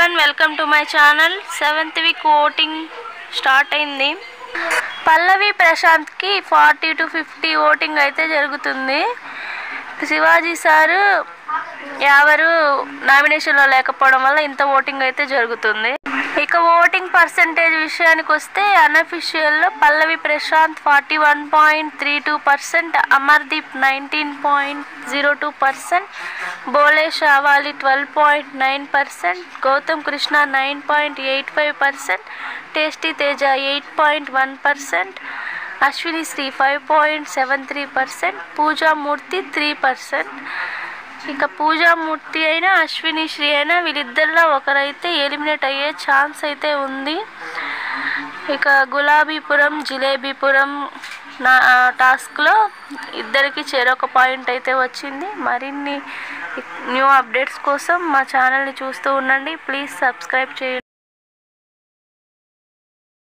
everyone, welcome to my channel. 7th week voting start అయింది. పల్లవి ప్రశాంత్ కి 40 to 50 voting అయితే జరుగుతుంది. శివాజీ సార్ ఎవరు నామినేషన్ లో లేకపోవడం వల్ల ఇంత ఓటింగ్ అయితే జరుగుతుంది. ఇక ఓటింగ్ పర్సెంటేజ్ విషయానికి వస్తే అన్అఫీషియల్ లో పల్లవి ప్రశాంత్ 41.32%, అమర్దీప్ 19.02%, బోలే షావాలి 12.9%, గౌతమ్ కృష్ణ 9.85%, టేస్టీ తేజ 8.1%, అశ్విని శ్రీ 5.73%, పూజా మూర్తి 3%. ఇక పూజామూర్తి అయినా అశ్విని శ్రీ అయినా వీళ్ళిద్దరిలో ఒకరైతే ఎలిమినేట్ అయ్యే ఛాన్స్ అయితే ఉంది. ఇక గులాబీపురం జిలేబీపురం టాస్క్లో ఇద్దరికి చెరొక పాయింట్ అయితే వచ్చింది. మరిన్ని న్యూ అప్డేట్స్ కోసం మా ఛానల్ని చూస్తూ ఉండండి. ప్లీజ్ సబ్స్క్రైబ్ చేయండి.